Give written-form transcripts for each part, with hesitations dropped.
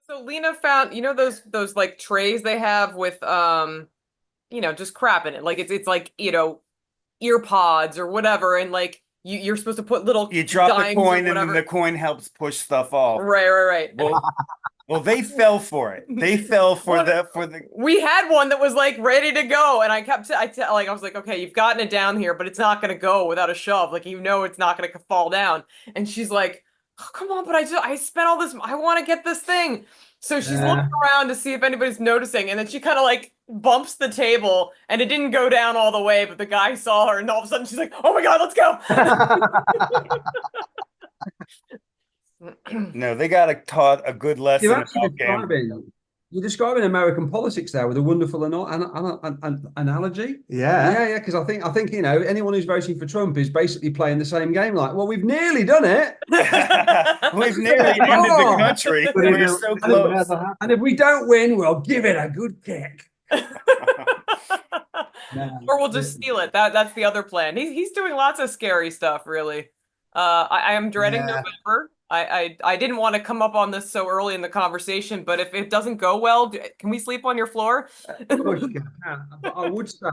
So Lena found, those like trays they have with just crap in it. Like it's like, ear pods or whatever, and like you're supposed to put little You drop the dimes or coin, and then whatever. the coin helps push stuff off. Right. Well, well, they fell for it. They fell for What the. we had one that was like ready to go, and I was like, okay, you've gotten it down here, but it's not gonna go without a shove. Like it's not gonna fall down. And she's like, oh, come on, but I spent all this. I want to get this thing. So she's looking Yeah. around to see if anybody's noticing, and then she kind of like bumps the table, and it didn't go down all the way, but the guy saw her, and all of a sudden she's like, oh my God, let's go. No, they got taught a good You're lesson actually about gambling. describing American politics there with a wonderful analogy. Yeah. Yeah, because I think anyone who's voting for Trump is basically playing the same game. Like, well, we've nearly done it. We've nearly ended the country. But We're so close. And if we don't win, we'll give it a good kick. Or we'll just steal it. That's the other plan. He's doing lots of scary stuff, really. I am dreading Yeah. November. I didn't want to come up on this so early in the conversation, but if it doesn't go well, can we sleep on your floor? But I would say,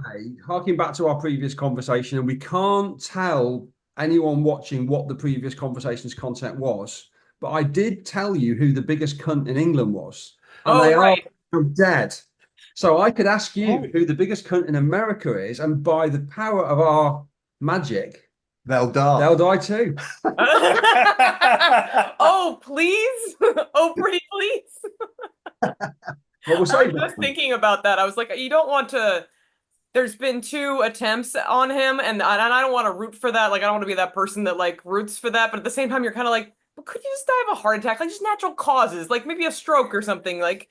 harking back to our previous conversation, and we can't tell anyone watching what the previous conversation's content was, but I did tell you who the biggest cunt in England was, and Oh, they right. are dead. So I could ask you Oh. who the biggest cunt in America is, and by the power of our magic, They'll die. they'll die too. Oh, please. Oh, pretty please. What we'll I say, was just thinking about that. I was like, you don't want to. There's been two attempts on him, and I don't want to root for that. Like, I don't want to be that person that like roots for that. But at the same time, you're kind of like, but could you just die of a heart attack? Like, just natural causes, like maybe a stroke or something. Like,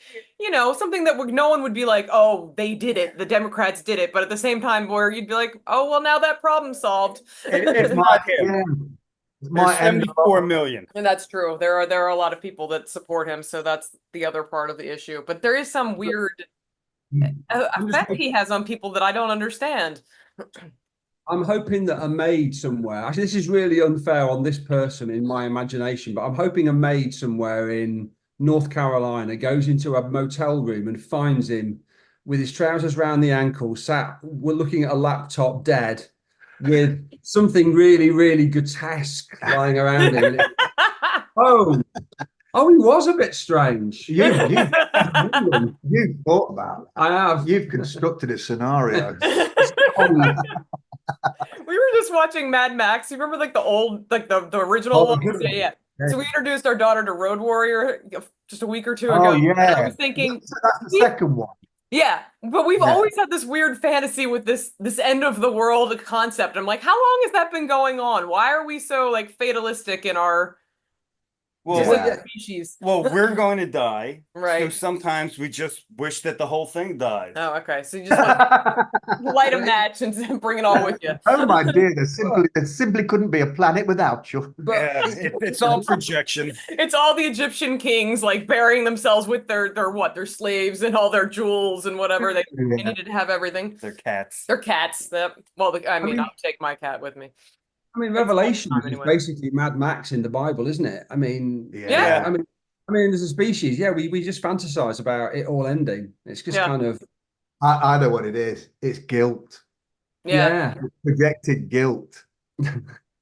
something that no one would be like, oh, they did it. The Democrats did it. But at the same time, where you'd be like, oh, well, now that problem's solved. It's not him. Yeah. There's 74 million. And that's true. There are a lot of people that support him, so that's the other part of the issue. But there is some weird effect he has on people that I don't understand. I'm hoping that a maid somewhere, actually, this is really unfair on this person in my imagination, but I'm hoping a maid somewhere in North Carolina goes into a motel room and finds him with his trousers round the ankle, we're looking at a laptop dead with something really, really grotesque lying around him. Oh, he was a bit strange. You've thought about that. I have. You've constructed a scenario. We were just watching Mad Max. You remember like the old, like the original Oh, ones? Yeah. So we introduced our daughter to Road Warrior just a week or two ago. Oh, And I yeah. was thinking, That's the second one. yeah, but we've Yeah. always had this weird fantasy with this end of the world concept. I'm like, how long has that been going on? Why are we so like fatalistic in our Well, species? well, we're going to die. Right. So sometimes we just wish that the whole thing died. Oh, okay. So you just want to light a match and bring it all with you. Oh my dear, there simply couldn't be a planet without you. But Yeah, it's all projection. It's all the Egyptian kings like burying themselves with their slaves and all their jewels and whatever they needed to have everything. They're cats. They're cats. I mean, I'll take my cat with me. I mean, Revelation is anyway. basically Mad Max in the Bible, isn't it? I mean, Yeah. I mean, as a species, we just fantasize about it all ending. It's just kind of I know what it is. It's guilt. Yeah. Projected guilt.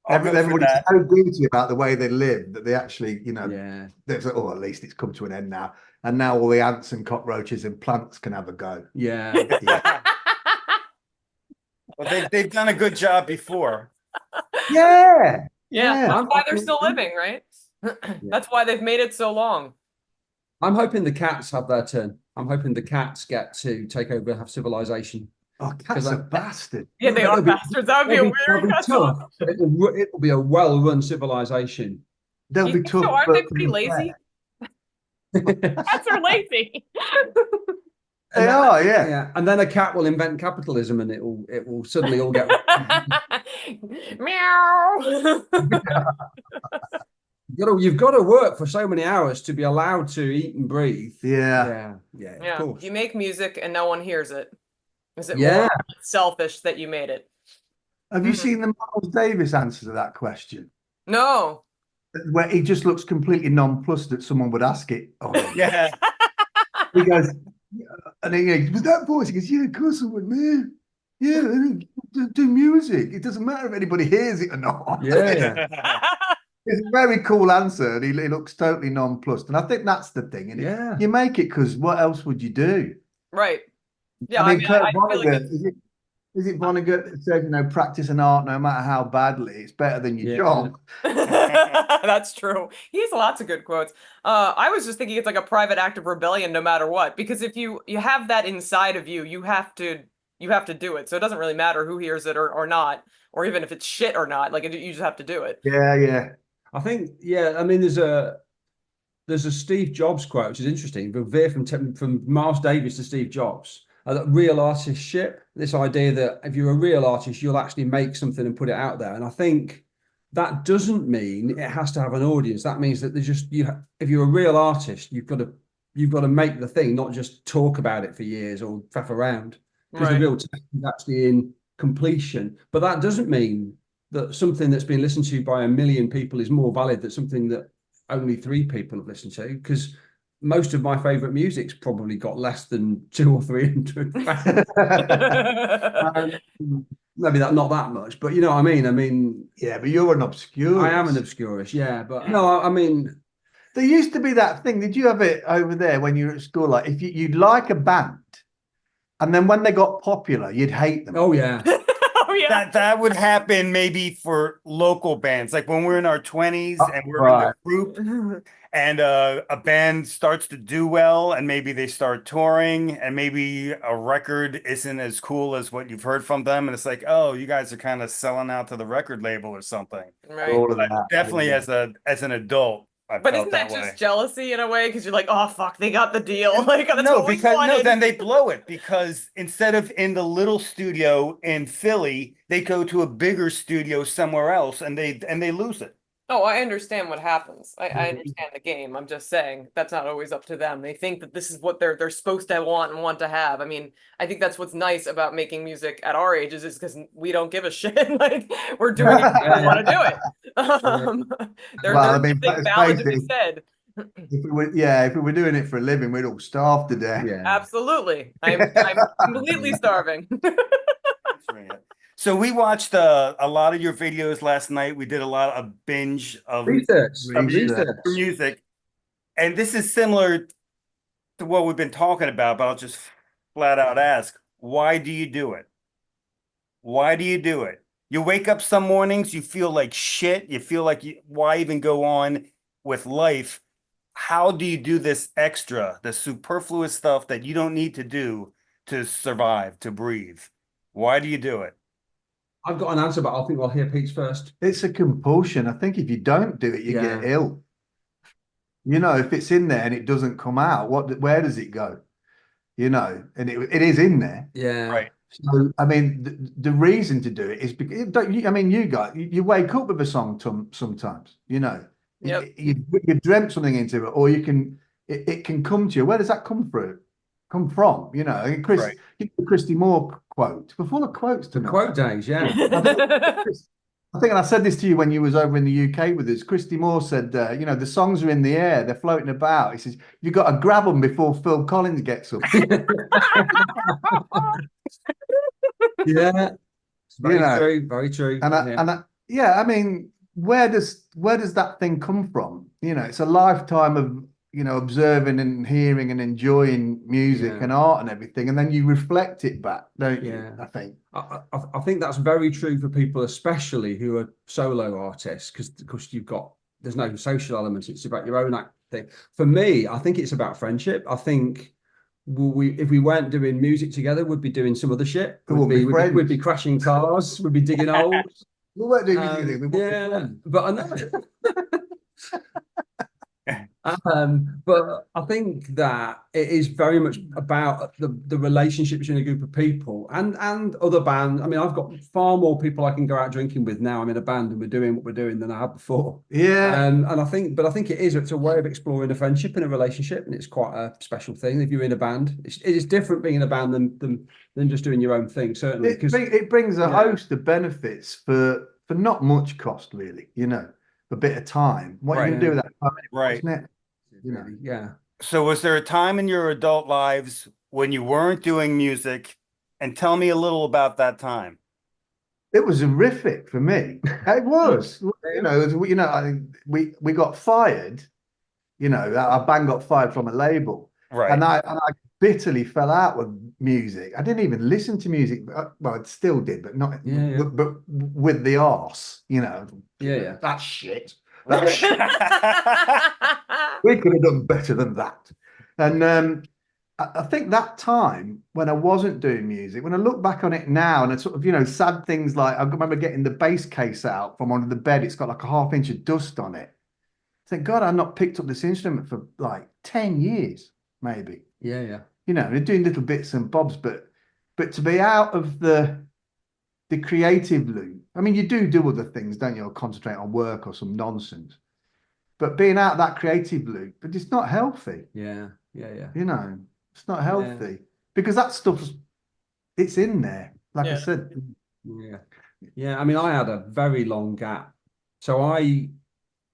Everybody's so guilty about the way they live that they actually, there's at least it's come to an end now. And now all the ants and cockroaches and plants can have a go. Yeah. Well, they've done a good job before. Yeah. That's why they're still living, right? That's why they've made it so long. I'm hoping the cats have their turn. I'm hoping the cats get to take over, have civilization. Oh, cats are bastards. Yeah, they are bastards. That would be a weird tough. It'll be a well-run civilization. They'll be tough. So aren't they pretty lazy? Cats are lazy. They are, yeah. And then a cat will invent capitalism, and it will suddenly all get meow. You've got to work for so many hours to be allowed to eat and breathe. Yeah. Of course. You make music and no one hears it. Is it Yeah. more selfish that you made it? Have you seen the Miles Davis answer to that question? No. where he just looks completely nonplussed that someone would ask it. Oh, Yeah. he goes, and he goes, with that voice, he goes, yeah, of course I would, man. Yeah, do music. It doesn't matter if anybody hears it or not. Yeah. It's a very cool answer, and he looks totally nonplussed. And I think that's the thing. And Yeah. you make it because what else would you do? Right. Yeah, I mean, Kurt I feel like Vonnegut, is it Vonnegut that says, practice an art no matter how badly, it's better than your job. that's true. He has lots of good quotes. I was just thinking it's like a private act of rebellion no matter what, because if you have that inside of you, you have to do it. So it doesn't really matter who hears it or not, or even if it's shit or not. Like you just have to do it. Yeah, yeah. I think, yeah, I mean, there's a Steve Jobs quote, which is interesting, but veer from Miles Davis to Steve Jobs. Real artistship, this idea that if you're a real artist, you'll actually make something and put it out there. And I think that doesn't mean it has to have an audience. That means that there's just if you're a real artist, you've got to make the thing, not just talk about it for years or faff around. Because the real test is actually in completion. But that doesn't mean that something that's been listened to by 1 million people is more valid than something that only 3 people have listened to, because most of my favorite music's probably got less than 200 or 300 fans. Maybe not that much, but you know what I mean. I mean, yeah, but you're an obscurist. I am an obscurist, yeah. But no, I mean, there used to be that thing. Did you have it over there when you were at school? Like, if you'd like a band, and then when they got popular, you'd hate them. Oh yeah. Oh yeah. That would happen maybe for local bands, like when we're in our 20s and we're in the group, and a band starts to do well, and maybe they start touring, and maybe a record isn't as cool as what you've heard from them, and it's like, oh, you guys are kind of selling out to the record label or something. Right. All of But that. definitely, Yeah. as an adult, I But felt isn't that way. just jealousy in a way? Because you're like, oh fuck, they got the deal. Like that's No, what we because wanted. then they blow it, because instead of in the little studio in Philly, they go to a bigger studio somewhere else, and they lose it. Oh, I understand what happens. I understand the game. I'm just saying that's not always up to them. They think that this is what they're supposed to want to have. I mean, I think that's what's nice about making music at our ages is because we don't give a shit. Like we're doing it because we want to do it. There's something valid to be said. If we were doing it for a living, we'd all starve to death. Yeah. Absolutely. I'm completely starving. So we watched a lot of your videos last night. We did a lot of binge of research. music. And this is similar to what we've been talking about, but I'll just flat out ask, why do you do it? Why do you do it? You wake up some mornings, you feel like shit. You feel like, why even go on with life? How do you do this extra, the superfluous stuff that you don't need to do to survive, to breathe? Why do you do it? I've got an answer, but I think I'll hear Pete's first. It's a compulsion. I think if you don't do it, you get ill. You know, if it's in there and it doesn't come out, where does it go? You know, and it is in there. Yeah. Right. So, I mean, the reason to do it is because, you wake up with a song sometimes, you know. Yep. You dreamt something into it, or it can come to you. Where does that come from? You know, Christy Moore quote. We're full of quotes tonight. Quote days, yeah. I think, and I said this to you when you was over in the UK with us. Christy Moore said, the songs are in the air, they're floating about. He says, you got to grab them before Phil Collins gets up. Yeah, it's very true. And I mean, where does that thing come from? You know, it's a lifetime of observing and hearing and enjoying music and art and everything, and then you reflect it back, don't you? Yeah. I think. I think that's very true for people, especially who are solo artists, because there's no social element. It's about your own thing. For me, I think it's about friendship. I think if we weren't doing music together, we'd be doing some other shit. We'd be crashing cars. We'd be digging holes. We weren't doing music together. But I know. But I think that it is very much about the relationship between a group of people and other bands. I mean, I've got far more people I can go out drinking with now I'm in a band and we're doing what we're doing than I had before. Yeah. And I think it's a way of exploring a friendship and a relationship, and it's quite a special thing if you're in a band. It is different being in a band than just doing your own thing, certainly. It brings a host of benefits for not much cost, really, you know. a bit of time. What are you Right. going to do with that time anyway, Right. wasn't it? You know. Really, yeah. So was there a time in your adult lives when you weren't doing music? And tell me a little about that time. It was horrific for me. It was, you know, we got fired. You know, our band got fired from a label, Right. and I bitterly fell out with music. I didn't even listen to music. Well, I still did, but not. Yeah. But with the arse, you know. Yeah. That's shit. That's shit. We could have done better than that. And I think that time when I wasn't doing music, when I look back on it now and I sort of, you know, sad things like I remember getting the bass case out from under the bed. It's got like a half-inch of dust on it. Thank God I've not picked up this instrument for like 10 years, maybe. Yeah. You know, they're doing little bits and bobs, but to be out of the creative loop, I mean, you do other things, don't you? Or concentrate on work or some nonsense. But being out of that creative loop, but it's not healthy. Yeah. You know, it's not healthy because that stuff's it's in there. Like I said. Yeah. I mean, I had a very long gap. So I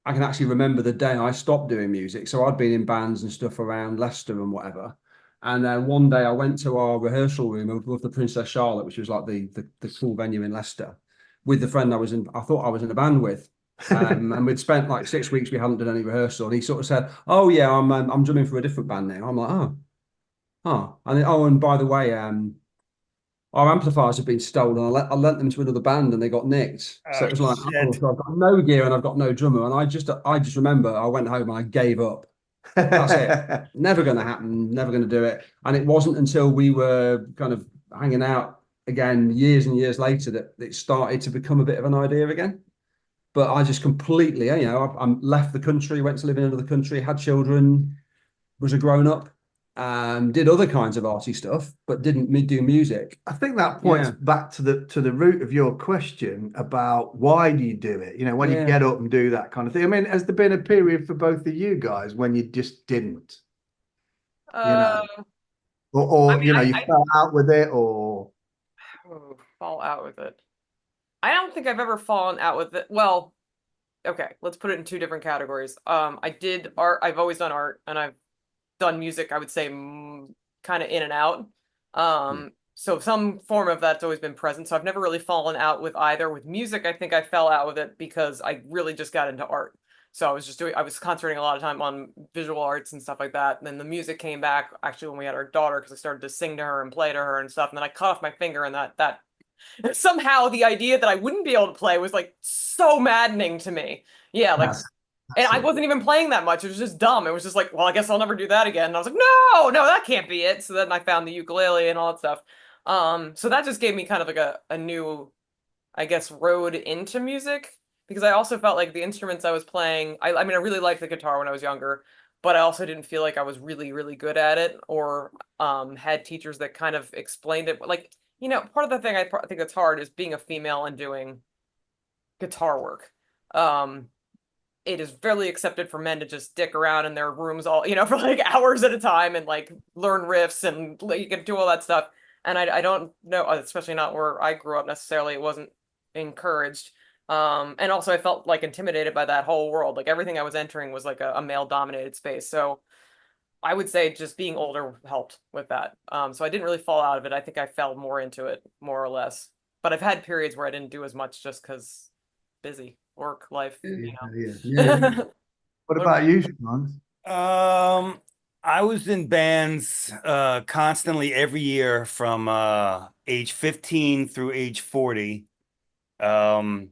can actually remember the day I stopped doing music. So I'd been in bands and stuff around Leicester and whatever. And then one day I went to our rehearsal room of the Princess Charlotte, which was like the cool venue in Leicester, with the friend I thought I was in a band with. And we'd spent like 6 weeks, we hadn't done any rehearsal. And he sort of said, "Oh yeah, I'm drumming for a different band now." I'm like, and by the way, our amplifiers have been stolen. I lent them to another band and they got nicked. So it was like, so I've got no gear and I've got no drummer. And I just remember I went home and I gave up. That's it. Never going to happen. Never going to do it. And it wasn't until we were kind of hanging out again years and years later that it started to become a bit of an idea again. But I just completely, you know, I left the country, went to live in another country, had children, was a grown up. Did other kinds of arty stuff, but didn't do music. I think that points back to the root of your question about why do you do it? You know, when you get up and do that kind of thing. I mean, has there been a period for both of you guys when you just didn't? You know, or I mean, you know, you fell out with it, or fall out with it. I don't think I've ever fallen out with it. Well, okay, let's put it in two different categories. I did art. I've always done art, and I've done music, I would say kind of in and out. So some form of that's always been present. So I've never really fallen out with either. With music, I think I fell out with it because I really just got into art. So I was concentrating a lot of time on visual arts and stuff like that. And then the music came back actually when we had our daughter because I started to sing to her and play to her and stuff. And then I cut off my finger and that somehow the idea that I wouldn't be able to play was like so maddening to me. Yeah, like and I wasn't even playing that much. It was just dumb. It was just like, well, I guess I'll never do that again. And I was like, no, that can't be it. So then I found the ukulele and all that stuff. So that just gave me kind of like a new, I guess, road into music because I also felt like the instruments I was playing, I mean, I really liked the guitar when I was younger, but I also didn't feel like I was really, really good at it or had teachers that kind of explained it. Like, you know, part of the thing I think that's hard is being a female and doing guitar work. It is fairly accepted for men to just dick around in their rooms all, you know, for like hours at a time and like learn riffs and you can do all that stuff. And I don't know, especially not where I grew up necessarily, it wasn't encouraged. And also I felt like intimidated by that whole world. Like everything I was entering was like a male dominated space. So I would say just being older helped with that. So I didn't really fall out of it. I think I fell more into it, more or less. But I've had periods where I didn't do as much just because busy work life. You know? What about you, Sean? I was in bands constantly every year from age 15 through age 40. When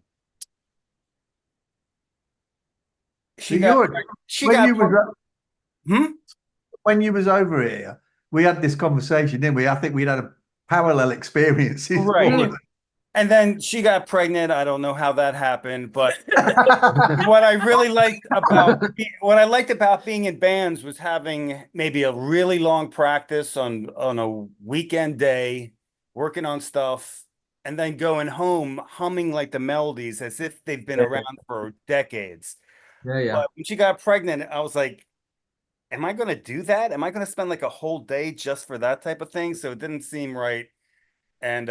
you was over here, we had this conversation, didn't we? I think we'd had a parallel experiences. Right. And then she got pregnant. I don't know how that happened, but what I liked about being in bands was having maybe a really long practice on a weekend day, working on stuff, and then going home humming like the melodies as if they've been around for decades. But when she got pregnant, I was like, am I going to do that? Am I going to spend like a whole day just for that type of thing? So it didn't seem right. And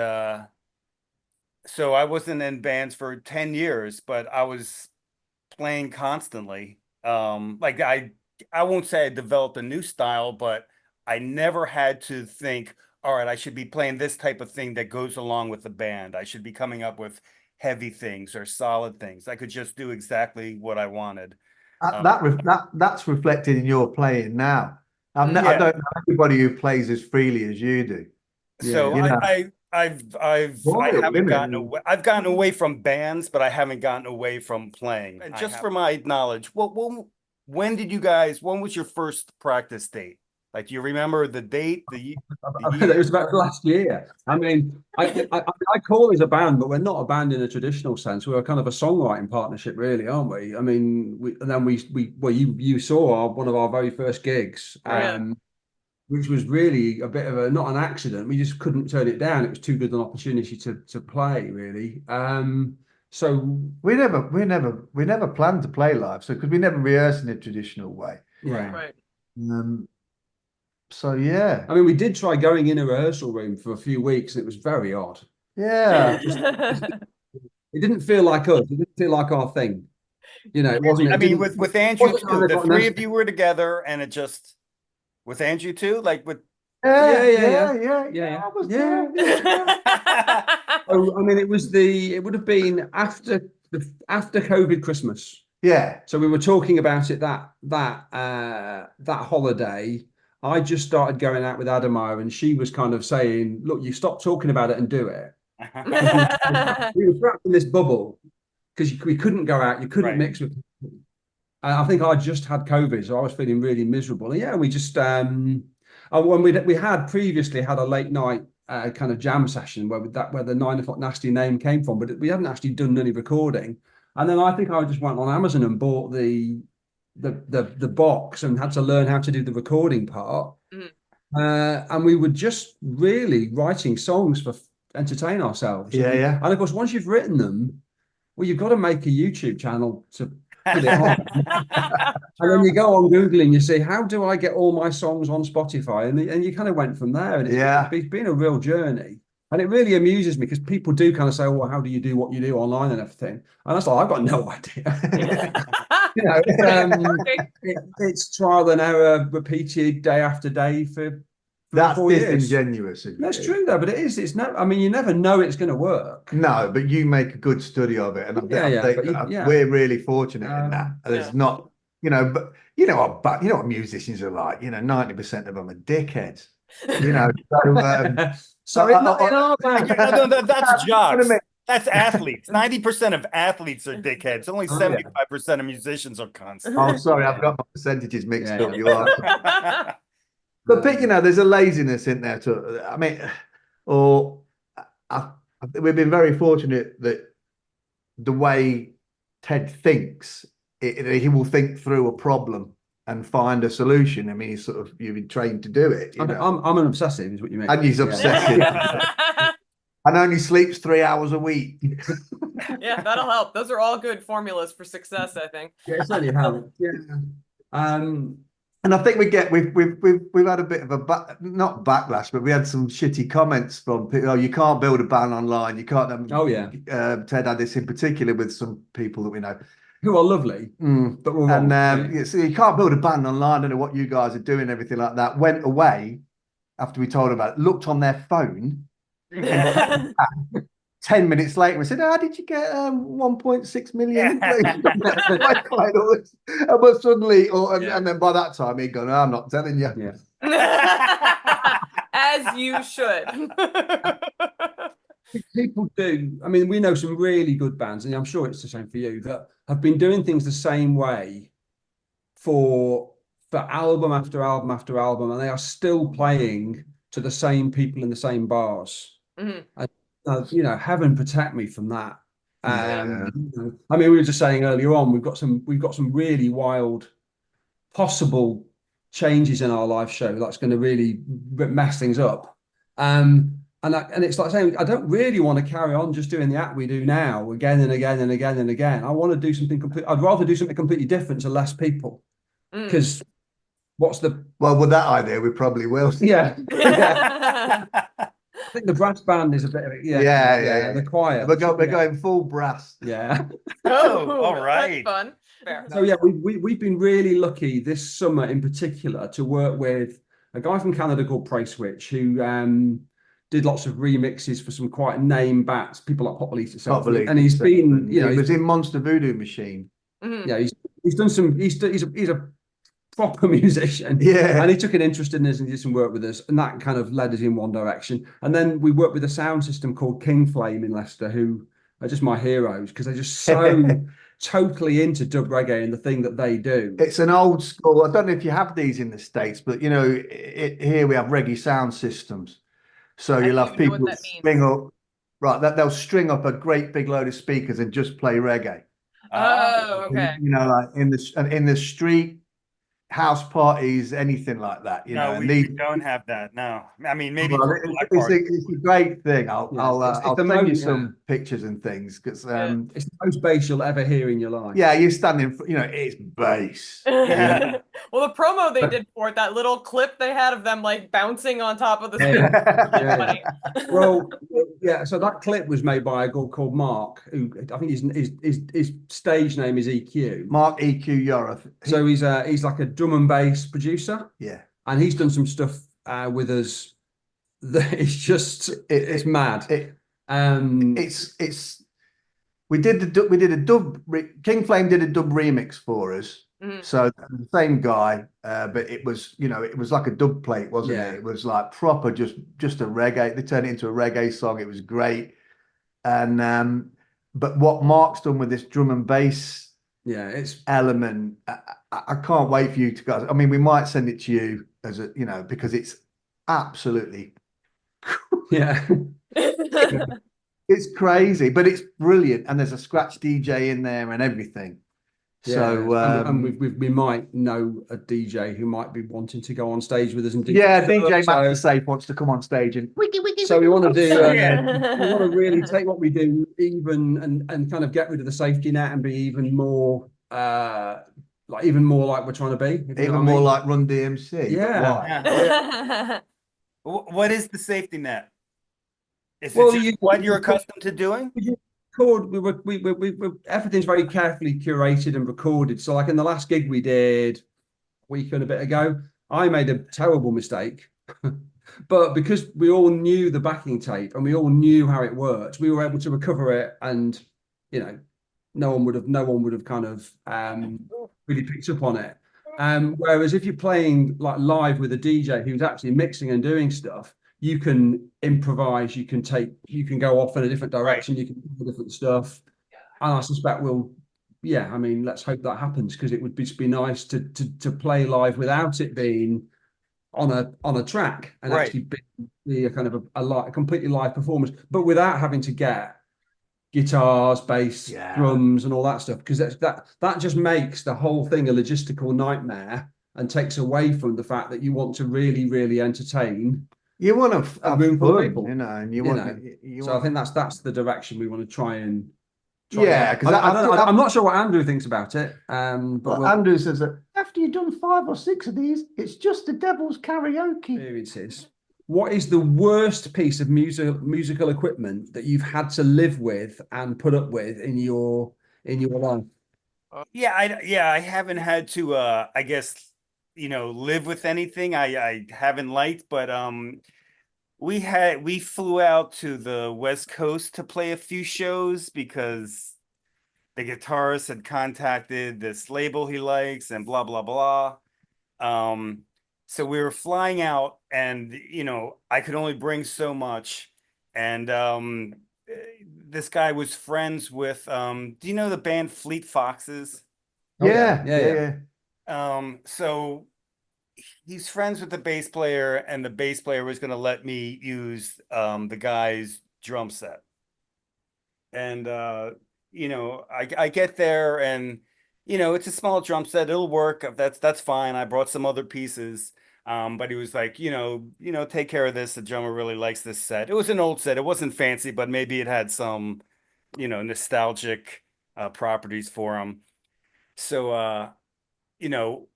so I wasn't in bands for 10 years, but I was playing constantly. Like I won't say I developed a new style, but I never had to think, all right, I should be playing this type of thing that goes along with the band. I should be coming up with heavy things or solid things. I could just do exactly what I wanted. That's reflected in your playing now. I Yeah. don't know anybody who plays as freely as you do. So Yeah. You know, I wild, haven't isn't gotten it? away. I've gotten away from bands, but I haven't gotten away from playing. And just for my knowledge, when did you guys? When was your first practice date? Like, do you remember the date? The It year? was about last year. I mean, I call us a band, but we're not a band in a traditional sense. We're kind of a songwriting partnership, really, aren't we? I mean, well, you saw one of our very first gigs, which was really a bit of a not an accident. We just couldn't turn it down. It was too good an opportunity to play, really. So we never planned to play live, so because we never rehearsed in a traditional way. Right. So yeah, I mean, we did try going in a rehearsal room for a few weeks, and it was very odd. yeah. It didn't feel like us. It didn't feel like our thing. You know, it wasn't. I mean, with Andrew too, the three of you. you were together, and it just with Andrew too, like with Yeah. I was there. Oh, I mean, it would have been after COVID Christmas. Yeah. So we were talking about it that holiday. I just started going out with Adama, and she was kind of saying, "Look, you stop talking about it and do it." We were trapped in this bubble because we couldn't go out, you couldn't mix with people. I think I just had COVID, so I was feeling really miserable. And yeah, we just when we had previously had a late night kind of jam session where the 9 o'clock nasty name came from, but we hadn't actually done any recording. And then I think I just went on Amazon and bought the box and had to learn how to do the recording part. And we were just really writing songs for entertain ourselves. Yeah. And of course, once you've written them, well, you've got to make a YouTube channel to put it on. And then you go on Google and you see, how do I get all my songs on Spotify? And you kind of went from there. And it's been a real journey. And it really amuses me because people do kind of say, well, how do you do what you do online and everything? And that's like, I've got no idea. You know, it's trial and error repeated day after day for that's 4 years. Disingenuous. That's true though, but it is. It's no. I mean, you never know it's going to work. No, but you make a good study of it, and we're really fortunate in that. There's not, but you know what musicians are like. 90% of them are dickheads. So that's jocks. That's athletes. 90% of athletes are dickheads. Only 75% of musicians are cons. Oh, sorry, I've got my percentages mixed up. You are. But there's a laziness in there too. I mean, we've been very fortunate that the way Ted thinks, he will think through a problem and find a solution. I mean, you've been trained to do it. I'm an obsessive, is what you mean. And he's obsessive. And only sleeps 3 hours a week. Yeah, that'll help. Those are all good formulas for success, I think. Yeah, it certainly helps. Yeah. And I think we've had a bit of not backlash, but we had some shitty comments from people. Oh, you can't build a band online. You can't. Ted had this in particular with some people that we know who are lovely, but we're wrong. So you can't build a band online. I don't know what you guys are doing. Everything like that. Went away after we told them about it. Looked on their phone. 10 minutes later, we said, "How did you get 1.6 million?" But suddenly, and then by that time, he'd gone, "I'm not telling you." Yeah. As you should. People do. I mean, we know some really good bands, and I'm sure it's the same for you, that have been doing things the same way for album after album after album, and they are still playing to the same people in the same bars. And, heaven protect me from that. I mean, we were just saying earlier on, we've got some really wild possible changes in our live show that's going to really mess things up. And it's like saying, I don't really want to carry on just doing the act we do now again and again and again and again. I want to do something I'd rather do something completely different to less people. Because with that idea, we probably will. Yeah. I think the brass band is a bit of it. Yeah. The choir. We're going full brass. Yeah. Oh, all right. That's fun. Fair. So yeah, we've been really lucky this summer in particular to work with a guy from Canada called Prey Switch who did lots of remixes for some quite name bats, people like Populate itself, and he's been, you know, he was in Monster Voodoo Machine. Yeah, he's done some. He's a proper musician. Yeah, and he took an interest in us and did some work with us, and that kind of led us in one direction. And then we worked with a sound system called King Flame in Leicester, who are just my heroes because they're just so totally into dub reggae and the thing that they do. It's an old school. I don't know if you have these in the States, but you know, here we have reggae sound systems. So you'll have people string up, right? That they'll string up a great big load of speakers and just play reggae. Oh, okay. You know, like in the street, house parties, anything like that. You know, we don't have that. No, I mean maybe it's a great thing. I'll send you some pictures and things because it's the most bass you'll ever hear in your life. Yeah, you're standing, you know, it's bass. Yeah. Well, the promo they did for it, that little clip they had of them like bouncing on top of the speaker. Well, yeah. So that clip was made by a guy called Mark, who I think his stage name is EQ. Mark EQ Yoroth. So he's like a drum and bass producer. Yeah, and he's done some stuff with us that it's just it's mad. We did a dub. King Flame did a dub remix for us. So the same guy, but it was, you know, it was like a dub plate, wasn't it? It was like proper, just a reggae. They turned it into a reggae song. It was great. And but what Mark's done with this drum and bass, it's element. I can't wait for you to guys. I mean, we might send it to you as a, you know, because it's absolutely, it's crazy, but it's brilliant. And there's a scratch DJ in there and everything. So and we might know a DJ who might be wanting to go on stage with us and do DJ Master Safe wants to come on stage and so we want to do we want to really take what we do even and kind of get rid of the safety net and be even more like we're trying to be even more like Run DMC. What is the safety net? Is it just what you're accustomed to doing? Everything's very carefully curated and recorded. So like in the last gig we did a week and a bit ago, I made a terrible mistake. But because we all knew the backing tape and we all knew how it worked, we were able to recover it, and you know, no one would have kind of really picked up on it. Whereas if you're playing like live with a DJ who's actually mixing and doing stuff, you can improvise, you can go off in a different direction, you can do different stuff. And I suspect I mean, let's hope that happens, because it would be nice to play live without it being on a track and actually be a kind of a completely live performance, but without having to get guitars, bass, drums, and all that stuff, because that just makes the whole thing a logistical nightmare and takes away from the fact that you want to really, really entertain. You want to have room fun, for people, you know, and I think that's the direction we want to try and. Because I'm not sure what Andrew thinks about it. But Andrew says that after you've done 5 or 6 of these, it's just the devil's karaoke. Experiences. What is the worst piece of musical equipment that you've had to live with and put up with in your life? I haven't had to I guess, you know, live with anything I haven't liked, but we flew out to the West Coast to play a few shows because the guitarist had contacted this label he likes and blah blah blah. So we were flying out, and you know, I could only bring so much, and this guy was friends with do you know the band Fleet Foxes? Yeah. So he's friends with the bass player, and the bass player was going to let me use the guy's drum set. And you know, I get there, and you know, it's a small drum set, it'll work, that's fine. I brought some other pieces, but he was like, you know, take care of this, the drummer really likes this set. It was an old set, it wasn't fancy, but maybe it had some, you know, nostalgic properties for him. So you know,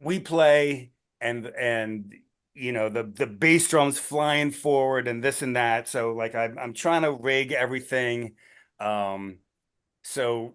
we play, and you know, the bass drum's flying forward and this and that. So like I'm trying to rig everything. So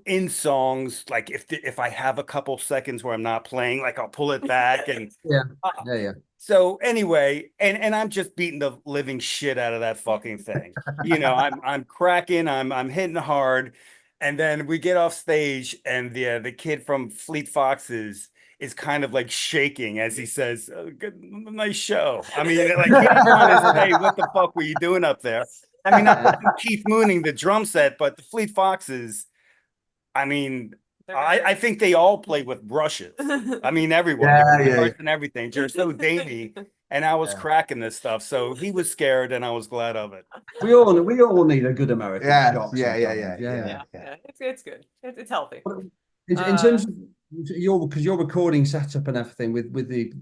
in songs, like if I have a couple seconds where I'm not playing, like I'll pull it back and Yeah. uh, Yeah. so anyway, and I'm just beating the living shit out of that fucking thing. I'm cracking, I'm hitting hard, and then we get off stage, and the kid from Fleet Foxes is kind of like shaking as he says, good, nice show. I mean, like he didn't want to say, what the fuck were you doing up there? I mean, not Keith Mooning the drum set, but the Fleet Foxes. I mean, I think they all play with brushes. I mean, everyone, Yeah. and everything. They're so dainty, and I was cracking this stuff. So he was scared, and I was glad of it. We all need a good American shock. Yeah. It's good. It's healthy. In terms of because your recording setup and everything with the,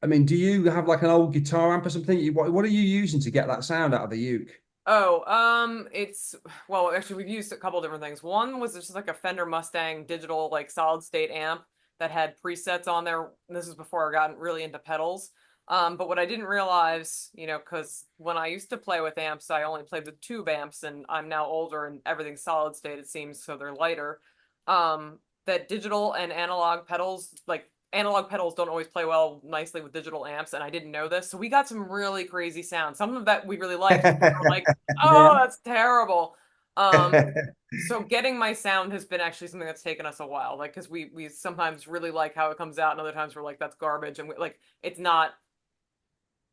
I mean, do you have like an old guitar amp or something? What are you using to get that sound out of the uke? Oh, well, actually we've used a couple different things. One was just like a Fender Mustang digital like solid state amp that had presets on there. This is before I got really into pedals. But what I didn't realize, because when I used to play with amps, I only played with tube amps, and I'm now older and everything's solid state, it seems, so they're lighter. That digital and analog pedals, like analog pedals don't always play well nicely with digital amps, and I didn't know this. So we got some really crazy sounds. Some of that we really liked. We were like, oh, that's terrible. So getting my sound has been actually something that's taken us a while. Like, because we sometimes really like how it comes out, and other times we're like, that's garbage, and it's not.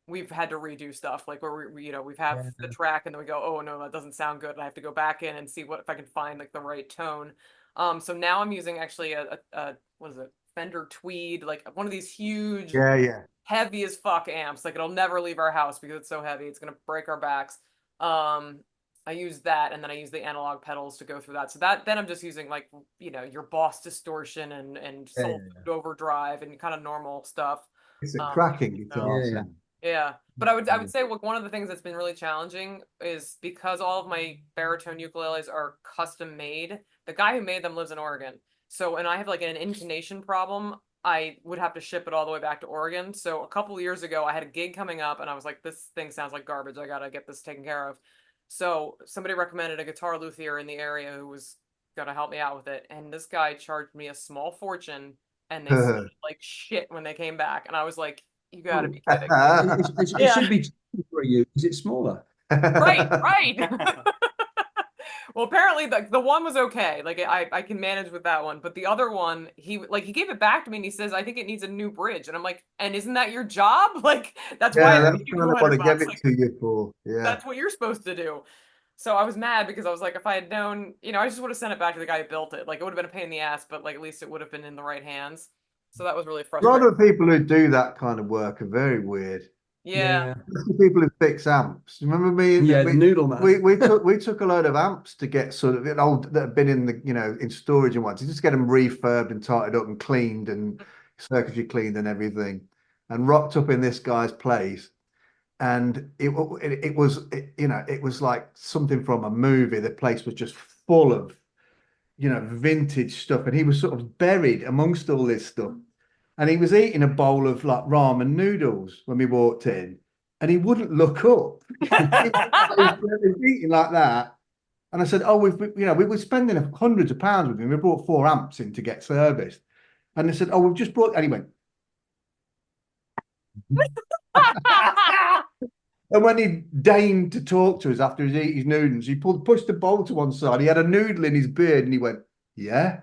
We've had to redo stuff, like where we've had the track, and then we go, oh no, that doesn't sound good, and I have to go back in and see if I can find like the right tone. So now I'm using actually a what is it, Fender Tweed, like one of these huge, heavy as fuck amps. Like it'll never leave our house because it's so heavy, it's gonna break our backs. I use that, and then I use the analog pedals to go through that. So then I'm just using like your Boss distortion and Soul overdrive and kind of normal stuff. It's a cracking guitar sound. Yeah, but I would say one of the things that's been really challenging is because all of my baritone ukuleles are custom made. The guy who made them lives in Oregon, and I have like an intonation problem. I would have to ship it all the way back to Oregon. So a couple of years ago, I had a gig coming up, and I was like, "This thing sounds like garbage. I gotta get this taken care of." So somebody recommended a guitar luthier in the area who was gonna help me out with it, and this guy charged me a small fortune, and they sounded like shit when they came back, and I was like, you got to be kidding. It should be for you because it's smaller. Right. Well, apparently the one was okay. Like I can manage with that one, but the other one, he gave it back to me and he says, I think it needs a new bridge. And I'm like, and isn't that your job? Like that's why that's kind of what I give it to you for. Yeah. That's what you're supposed to do. So I was mad because I was like, if I had known, I just would have sent it back to the guy who built it. Like it would have been a pain in the ass, but like at least it would have been in the right hands. So that was really frustrating. A lot of people who do that kind of work are very weird. Yeah. People who fix amps. Remember me? Yeah, the noodle man. We took a load of amps to get sort of old that have been in the in storage and ones. Just get them refurbed and tightened up and cleaned and circuitry cleaned and everything, and rocked up in this guy's place. And it was like something from a movie. The place was just full of vintage stuff, and he was sort of buried amongst all this stuff. And he was eating a bowl of like ramen noodles when we walked in, and he wouldn't look up. He was eating like that. And I said, "Oh, we were spending hundreds of pounds with him. We brought 4 amps in to get serviced." And they said, "Oh, we've just brought," and he went. And when he deigned to talk to us after he'd eaten his noodles, he pushed the bowl to one side. He had a noodle in his beard, and he went, "Yeah."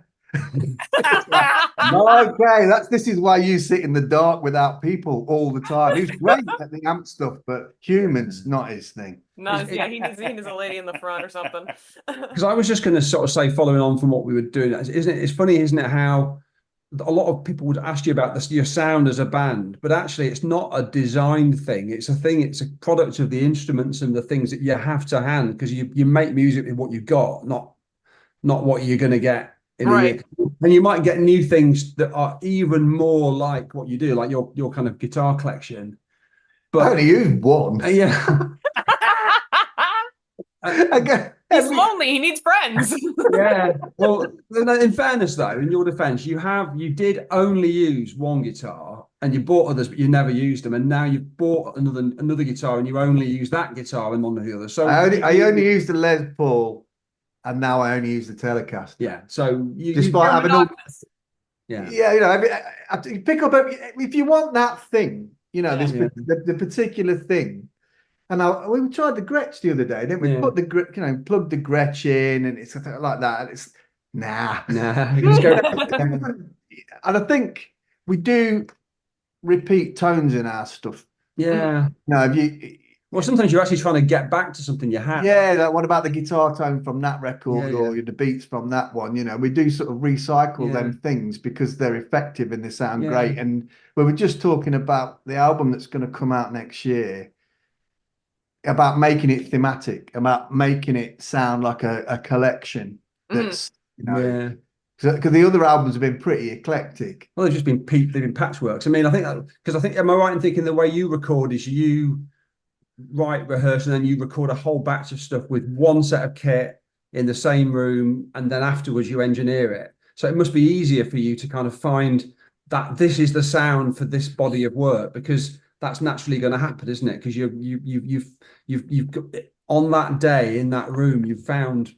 Okay, this is why you sit in the dark without people all the time. He's great at the amp stuff, but humans not his thing. He needs a lady in the front or something. Because I was just going to sort of say, following on from what we were doing, it's funny, isn't it, how a lot of people would ask you about this, your sound as a band, but actually it's not a design thing. It's a product of the instruments and the things that you have to hand, because you make music with what you've got, not what you're going to get. Right. And you might get new things that are even more like what you do, like your kind of guitar collection. But I only used one. Yeah. He's lonely. He needs friends. Yeah. Well, in fairness, though, in your defense, you did only use one guitar, and you bought others, but you never used them. And now you've bought another guitar, and you only use that guitar and one of the others. So I only used the Les Paul. and now I only use the Telecaster. Yeah. So despite having all, yeah, you know, you pick up if you want that thing, you know, the particular thing. And we tried the Gretsch the other day, didn't we? Put the plugged the Gretsch in, and it's like that. And it's nah. And I think we do repeat tones in our stuff. Yeah. No, if you. Well, sometimes you're actually trying to get back to something you have. Yeah, like what about the guitar tone from that record or the beats from that one? You know, we do sort of recycle them things because they're effective and they sound great. And we were just talking about the album that's going to come out next year, about making it thematic, about making it sound like a collection that's, you know, because the other albums have been pretty eclectic. Well, they've been patchworks. I mean, I think am I right in thinking the way you record is you write, rehearse, and then you record a whole batch of stuff with one set of kit in the same room, and then afterwards you engineer it. So it must be easier for you to kind of find that this is the sound for this body of work, because that's naturally going to happen, isn't it? Because you've got, on that day in that room, you've found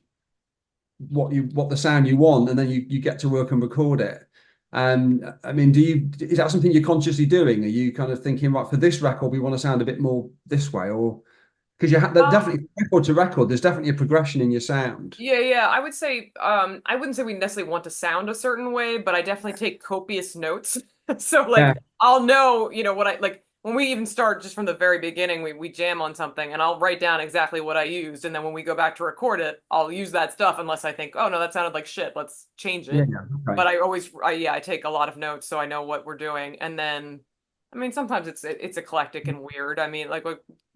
what the sound you want, and then you get to work and record it. I mean, is that something you're consciously doing? Are you kind of thinking, right, for this record we want to sound a bit more this way, or because you have definitely record to record, there's definitely a progression in your sound. Yeah. I would say I wouldn't say we necessarily want to sound a certain way, but I definitely take copious notes. So like I'll know, you know, what I like. When we even start just from the very beginning, we jam on something and I'll write down exactly what I used. And then when we go back to record it, I'll use that stuff unless I think, oh no, that sounded like shit, let's change it. But I take a lot of notes so I know what we're doing. And then, I mean, sometimes it's eclectic and weird. I mean, like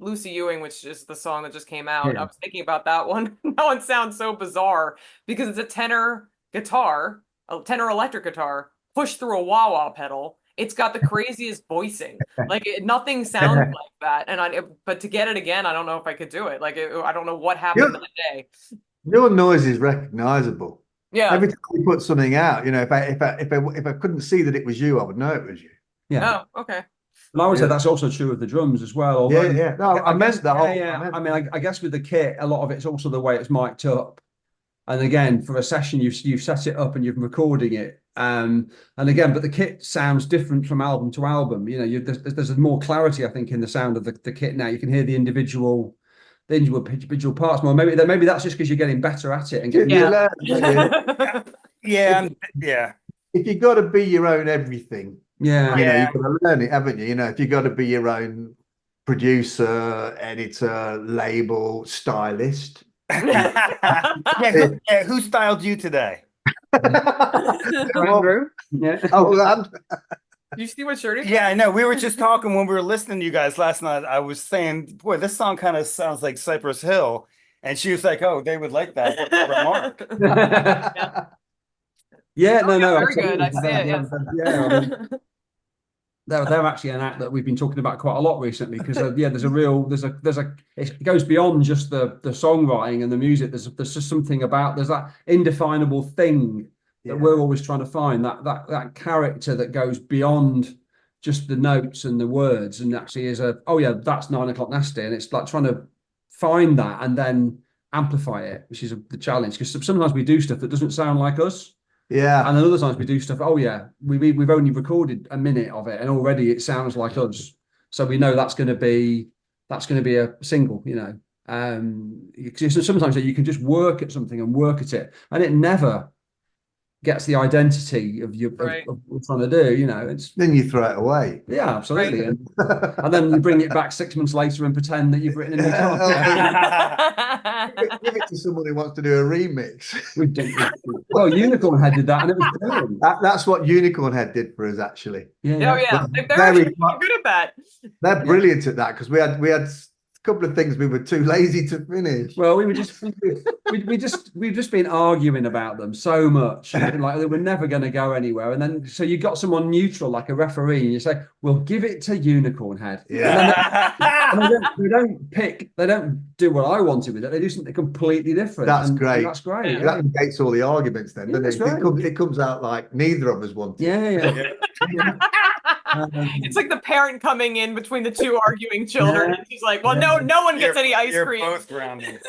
Lucy Ewing, which is the song that just came out. I was thinking about that one. That one sounds so bizarre because it's a tenor electric guitar pushed through a wah-wah pedal. It's got the craziest voicing. Like nothing sounds like that. And but to get it again, I don't know if I could do it. Like I don't know what happened that day. Your noise is recognizable. Yeah. Every time you put something out, you know, if I couldn't see that it was you, I would know it was you. Yeah. Oh, okay. Well, I would say that's also true of the drums as well. Although, No, I meant that. I mean, I guess with the kit, a lot of it's also the way it's mic'd up. And again, for a session, you've set it up and you're recording it. And again, but the kit sounds different from album to album. You know, there's more clarity, I think, in the sound of the kit now. You can hear the individual parts more. Maybe that's just because you're getting better at it and getting If you got to be your own everything, you know, you've got to learn it, haven't you? You know, if you got to be your own producer, editor, label, stylist. Who styled you today? Andrew? You see what shirt? Yeah, I know. We were just talking when we were listening to you guys last night. I was saying, boy, this song kind of sounds like Cypress Hill. And she was like, oh, they would like that remark. Very good. I see it. They're actually an act that we've been talking about quite a lot recently because it goes beyond just the songwriting and the music. There's just something about there's that indefinable thing that we're always trying to find, that character that goes beyond just the notes and the words and actually is that's 9 o'clock nasty, and it's like trying to find that and then amplify it, which is the challenge, because sometimes we do stuff that doesn't sound like us. Yeah. And then other times we do stuff, we've only recorded a minute of it and already it sounds like us. So we know that's going to be a single, you know. Sometimes you can just work at something and work at it and it never gets the identity of what we're trying to do, you know. Then you throw it away. Yeah, absolutely. Right. And then you bring it back 6 months later and pretend that you've written a new song. Give it to someone who wants to do a remix. Well, Unicorn Head did that and it was brilliant. That's what Unicorn Head did for us, actually. Yeah. They're actually good at that. They're brilliant at that because we had couple of things we were too lazy to finish. Well, we've just been arguing about them so much, like they were never going to go anywhere. And then so you got someone neutral like a referee, and you say, "We'll give it to Unicorn Head." Yeah. And they don't do what I wanted with it. They do something completely different. That's great. That's great. Yeah. That negates all the arguments then, doesn't it? It comes out like neither of us wanted. Yeah. It's like the parent coming in between the two arguing children. Yeah. And she's like, well, no one gets any ice You're cream. both grounded.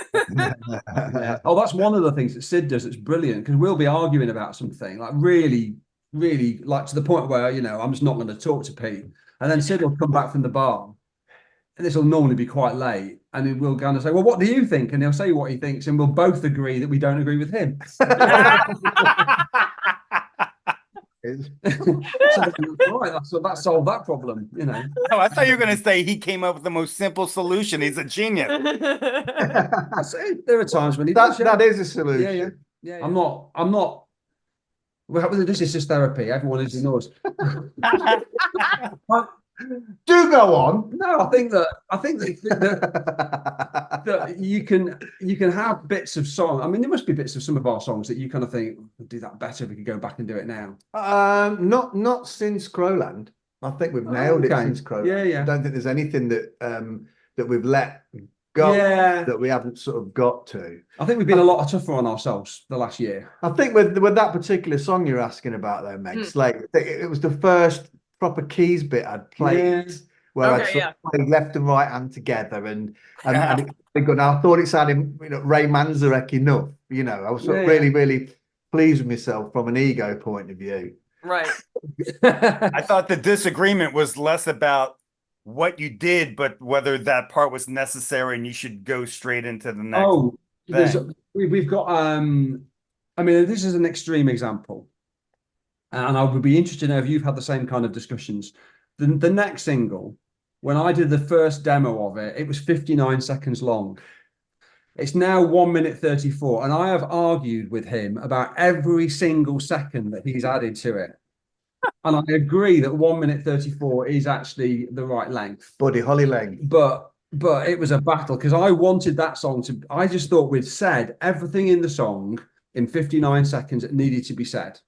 Oh, that's one of the things that Sid does. It's brilliant because we'll be arguing about something like really, really like to the point where, you know, I'm just not going to talk to Pete. And then Sid will come back from the bar, and this will normally be quite late. And he will kind of say, well, what do you think? And he'll say what he thinks, and we'll both agree that we don't agree with him. So, right, that solved that problem, you know. Oh, I thought you were going to say he came up with the most simple solution. He's a genius. There are times when he does. That is a solution. Yeah. I'm not. Well, this is just therapy. Everyone is yours. Do go on. No, I think that that you can have bits of song. I mean, there must be bits of some of our songs that you kind of think we'd do that better if we could go back and do it now. Not since Crowland. I think we've nailed it since Crowland. Yeah. I don't think there's anything that that we've let go that we haven't sort of got to. I think we've been a lot tougher on ourselves the last year. I think with that particular song you're asking about there, Meg, like it was the first proper keys bit I'd played where I'd sort of played left and right hand together and it's really good. I thought it sounded, you know, Ray Manzarek enough. You know, I was sort of really pleased with myself from an ego point of view. Right. I thought the disagreement was less about what you did, but whether that part was necessary and you should go straight into the next. We've got I mean, this is an extreme example. And I would be interested to know if you've had the same kind of discussions. The next single, when I did the first demo of it, it was 59 seconds long. It's now 1 minute 34. And I have argued with him about every single second that he's added to it. And I agree that 1 minute 34 is actually the right length. Buddy Holly length. But it was a battle because I wanted that song I just thought we'd said everything in the song in 59 seconds that needed to be said.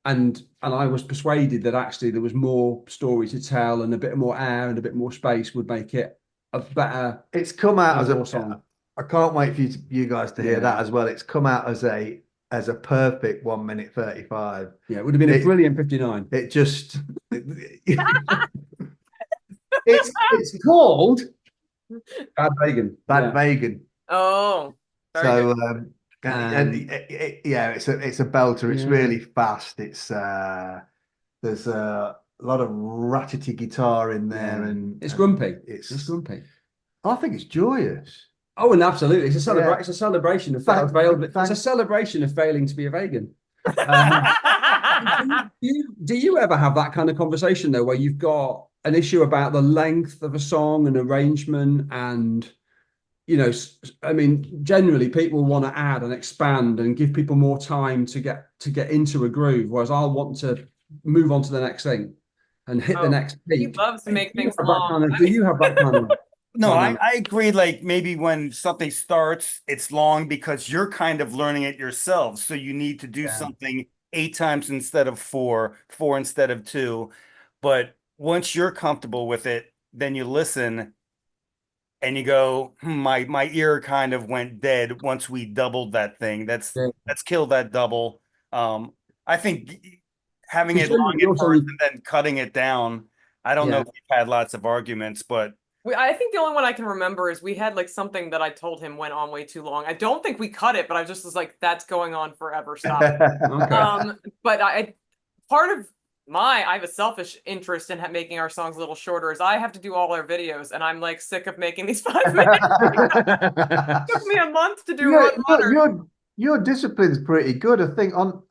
And I was persuaded that actually there was more story to tell and a bit more air and a bit more space would make it a better. It's come out as a song. I can't wait for you guys to hear that as well. It's come out as a perfect 1 minute 35. Yeah, it would have been a brilliant 59. It just it's called Bad Vegan. Bad Vegan. Oh. So it's a belter. It's really fast. It's there's a lot of ratty guitar in there, and it's grumpy. It's grumpy. I think it's joyous. Oh, and absolutely, it's a celebration. It's a celebration of It's a celebration of failing to be a vegan. Do you ever have that kind of conversation though, where you've got an issue about the length of a song and arrangement and? You know, I mean, generally people want to add and expand and give people more time to get into a groove, whereas I'll want to move on to the next thing and hit the next peak. He loves to make things long. Do you have that kind of? No, I agree. Like maybe when something starts, it's long because you're kind of learning it yourself. So you need to do something 8 times instead of 4 instead of 2. But once you're comfortable with it, then you listen. And you go, my ear kind of went dead once we doubled that thing. Let's kill that double. I think having it long at first and then cutting it down. I don't know if we've had lots of arguments, but I think the only one I can remember is we had like something that I told him went on way too long. I don't think we cut it, but I just was like, that's going on forever. Stop it. But I have a selfish interest in making our songs a little shorter as I have to do all our videos and I'm like sick of making these 5 minutes. It took me a month to do one. Your discipline's pretty good. I think on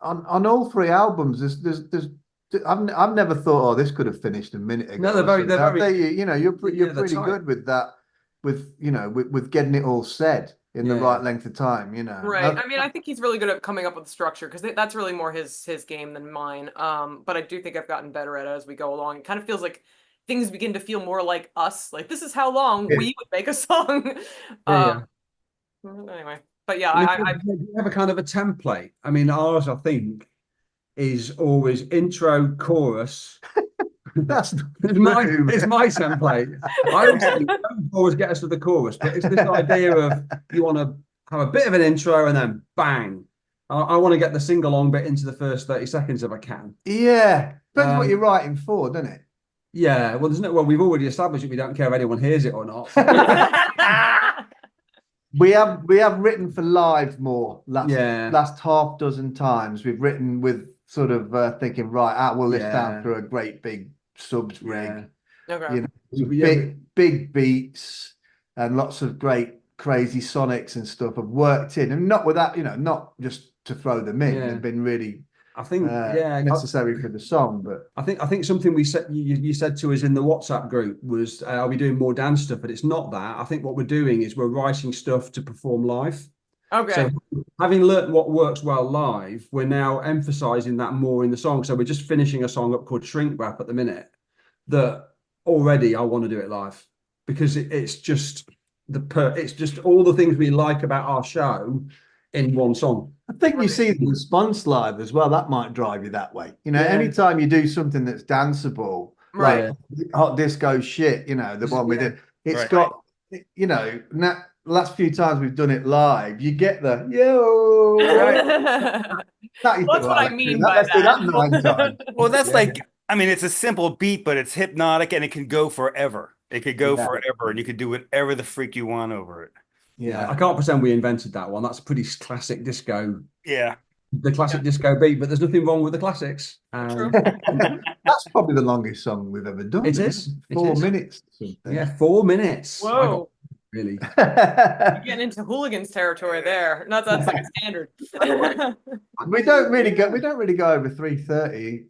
all 3 albums there's I've never thought, this could have finished a minute ago. No, they're very you're pretty good with that, with getting it all said in the right length of time, you know. Right. I mean, I think he's really good at coming up with structure because that's really more his game than mine. But I do think I've gotten better at it as we go along. It kind of feels like things begin to feel more like us. Like this is how long we would make a song. Anyway, but yeah, I have a kind of a template. I mean, ours, I think, is always intro, chorus. It's my template. I always get us to the chorus, but it's this idea of you want to have a bit of an intro and then bang. I want to get the sing-along bit into the first 30 seconds if I can. Yeah, depends what you're writing for, doesn't it? Yeah, well, there's no. Well, we've already established that we don't care if anyone hears it or not. We have written for live more Yeah. last half dozen times. We've written with sort of thinking, right, we'll lift down through a great big subs rig. Okay. You know, big beats and lots of great crazy sonics and stuff have worked in, and not without, you know, not just to throw them in. They've been really, I think, necessary for the song. But I think something we said, you said to us in the WhatsApp group was, are we doing more dance stuff? But it's not that. I think what we're doing is we're writing stuff to perform live. Okay. So having learnt what works well live, we're now emphasizing that more in the song. So we're just finishing a song up called Shrink Wrap at the minute that already I want to do it live, because it's just all the things we like about our show in one song. I think you see the response live as well. That might drive you that way. You know, anytime you do something that's danceable, like Hot Disco Shit, you know, the one we did, it's got, you know, last few times we've done it live, you get the yo. That's what I mean by Let's do that 9 times. Well, that's like, I mean, it's a simple beat, but it's hypnotic and it can go forever. It could go forever, and you could do whatever the freak you want over it. Yeah, I can't pretend we invented that one. That's a pretty classic disco. Yeah. The classic disco beat, but there's nothing wrong with the classics. That's probably the longest song we've ever done. It is 4 minutes. Yeah, 4 minutes. Whoa. Really? You're getting into Hooligans territory there. Not that's like a standard. we don't really go over 3:30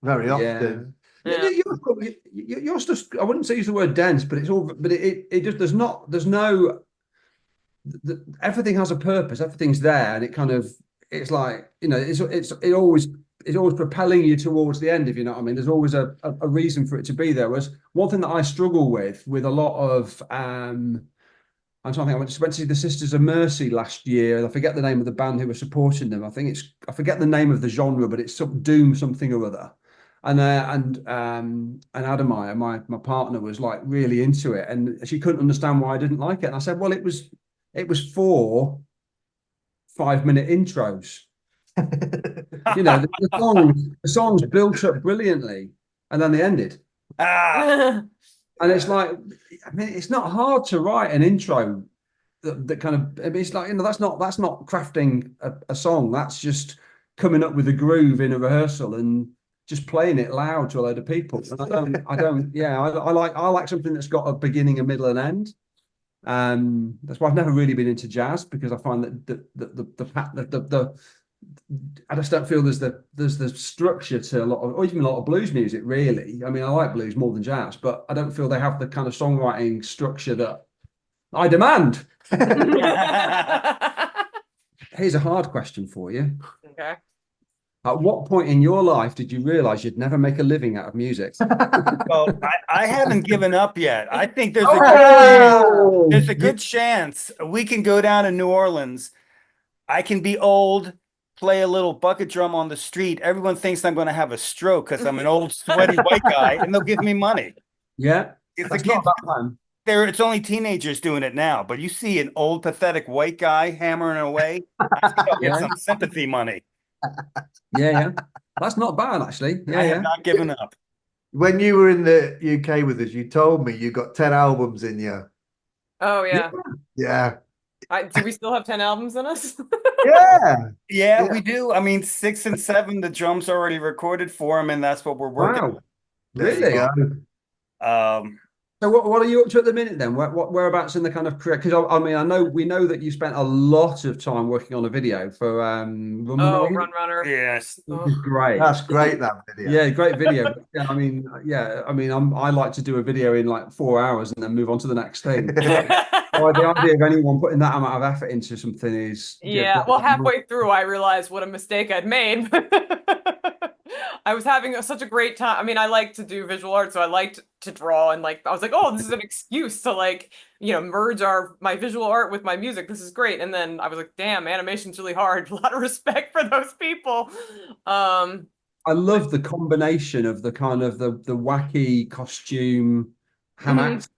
very often. Yeah. Your stuff, I wouldn't say use the word dense, but it's all, but it just, there's no, everything has a purpose, everything's there, and it kind of, it's like, you know, it's always propelling you towards the end, if you know what I mean. There's always a reason for it to be there. Was one thing that I struggle with a lot of, I'm trying to think, I went to see the Sisters of Mercy last year, and I forget the name of the band who were supporting them. I forget the name of the genre, but it's some doom something or other. And Adamaya, my partner, was like really into it, and she couldn't understand why I didn't like it. And I said, well, it was 4 5-minute intros. You know, the songs built up brilliantly, and then they ended. And it's like, I mean, it's not hard to write an intro that kind of, I mean, it's like, you know, that's not crafting a song. That's just coming up with a groove in a rehearsal and just playing it loud to a load of people. And I like something that's got a beginning, a middle, and end. That's why I've never really been into jazz, because I find that I just don't feel there's the structure to a lot of, or even a lot of blues music, really. I mean, I like blues more than jazz, but I don't feel they have the kind of songwriting structure that I demand. Here's a hard question for you. Okay. At what point in your life did you realize you'd never make a living out of music? Well, I haven't given up yet. I think there's a good chance we can go down to New Orleans. I can be old, play a little bucket drum on the street. Everyone thinks I'm going to have a stroke because I'm an old, sweaty white guy, and they'll give me money. Yeah, it's it's only teenagers doing it now. But you see an old, pathetic white guy hammering away, I think I'll get some sympathy money. Yeah. That's not bad, actually. I have not given up. When you were in the UK with us, you told me you got 10 albums in you. Oh, yeah. Yeah. Do we still have 10 albums in us? Yeah, we do. I mean, 6 and 7, the drums are already recorded for them, and that's what we're working on. Really? So what are you up to at the minute then? Whereabouts in the kind of career? Because I mean, we know that you spent a lot of time working on a video for Run Runner. Yes, great. That's great, that video. Yeah, great video. I mean, I like to do a video in like 4 hours and then move on to the next thing. Well, the idea of anyone putting that amount of effort into something is well, halfway through I realized what a mistake I'd made. I was having such a great time. I mean, I like to do visual art, so I liked to draw, and like I was like, oh, this is an excuse to like, you know, merge my visual art with my music. This is great. And then I was like, damn, animation's really hard. A lot of respect for those people. I love the combination of the kind of the wacky costume hand act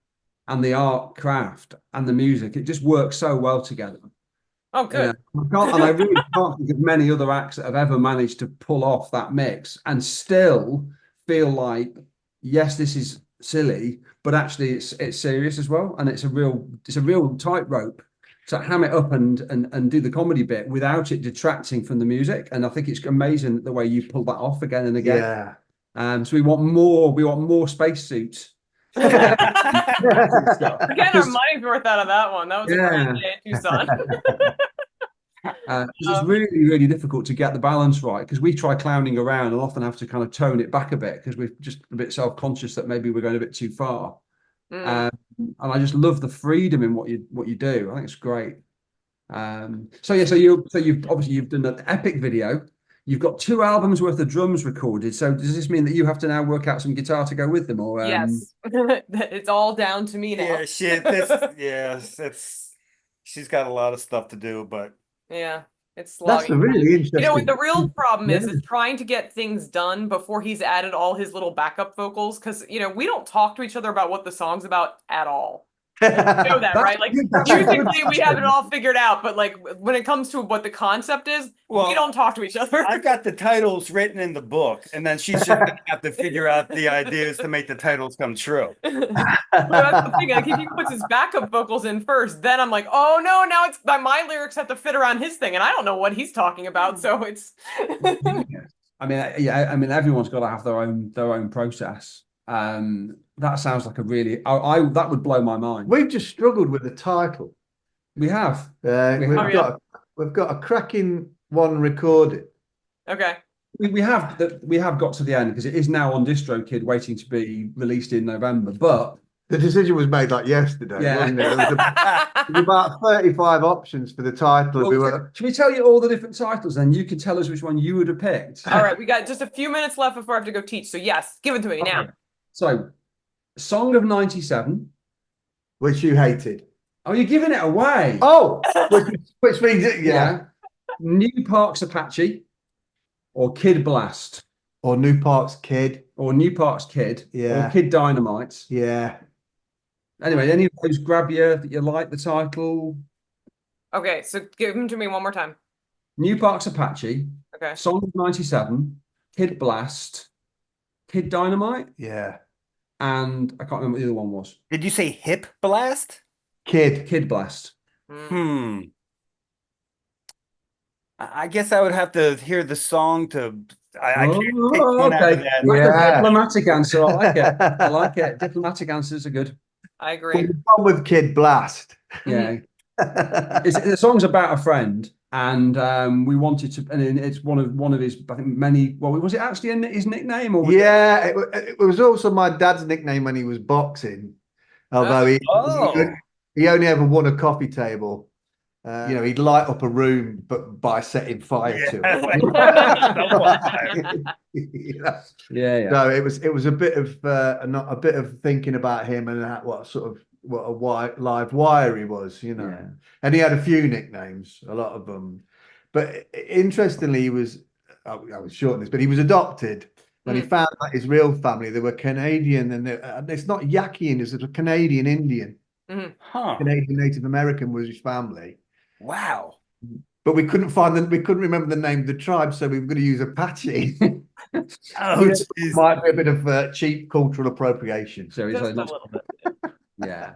and the art craft and the music. It just works so well together. Oh, good. And I really can't think of many other acts that have ever managed to pull off that mix and still feel like yes, this is silly, but actually it's serious as well, and it's a real tightrope to ham it up and do the comedy bit without it detracting from the music. And I think it's amazing the way you pull that off again and again. So we want more spacesuits. We're getting our money's worth out of that one. That was a great day in Tucson. It's really difficult to get the balance right, because we try clowning around and often have to kind of tone it back a bit because we're just a bit self-conscious that maybe we're going a bit too far. And I just love the freedom in what you do. I think it's great. So you've done an epic video. You've got 2 albums worth of drums recorded. So does this mean that you have to now work out some guitar to go with them, or yes, it's all down to me now. Yeah, she's got a lot of stuff to do, but yeah, it's That's slogging. really interesting. You know, the real problem is trying to get things done before he's added all his little backup vocals, because we don't talk to each other about what the song's about at all. You know that, right? Like, musically we have it all figured out, but like when it comes to what the concept is, we don't talk to each other. I've got the titles written in the book, and then she's just gonna have to figure out the ideas to make the titles come true. But that's the thing. Like, if he puts his backup vocals in first, then I'm like, oh no, now it's my lyrics have to fit around his thing, and I don't know what he's talking about. So it's. I mean, everyone's got to have their own process. That sounds like a really, that would blow my mind. We've just struggled with the title. We have. We've got a cracking one recorded. Okay. We have got to the end, because it is now on DistroKid, waiting to be released in November. But the decision was made like yesterday. Wasn't it? There was about 35 options for the title. Well, should we tell you all the different titles, and you can tell us which one you would have picked? All right, we got just a few minutes left before I have to go teach. So yes, give it to me now. So, Song of 97. Which you hated. Oh, you're giving it away. Oh, which means, yeah. New Parks Apache, or Kid Blast. Or New Parks Kid. Or New Parks Kid. Yeah. Or Kid Dynamite. Yeah. Anyway, any of those grab you that you like the title? Okay, so give them to me one more time. New Parks Apache. Okay. Song of 97. Kid Blast. Kid Dynamite. Yeah. And I can't remember what the other one was. Did you say Hip Blast? Kid Blast. I guess I would have to hear the song to. I can't pick one out of that. Yeah. Diplomatic answer. I like it. I like it. Diplomatic answers are good. I agree. We've gone with Kid Blast. Yeah. The song's about a friend, and we wanted to, and it's one of his, I think, many. Well, was it actually his nickname, or it was also my dad's nickname when he was boxing. Although he only ever won a coffee table. He'd light up a room, but by setting fire to it. Yeah. So it was a bit of thinking about him and what a live wire he was, And he had a few nicknames, a lot of them. But interestingly, he was, I was shortening this, but he was adopted. When he found out his real family, they were Canadian, and it's not Yakian, it's a Canadian Indian. Canadian Native American was his family. Wow. But we couldn't remember the name of the tribe, so we were going to use Apache. Might be a bit of cheap cultural appropriation. So just a little bit. Yeah.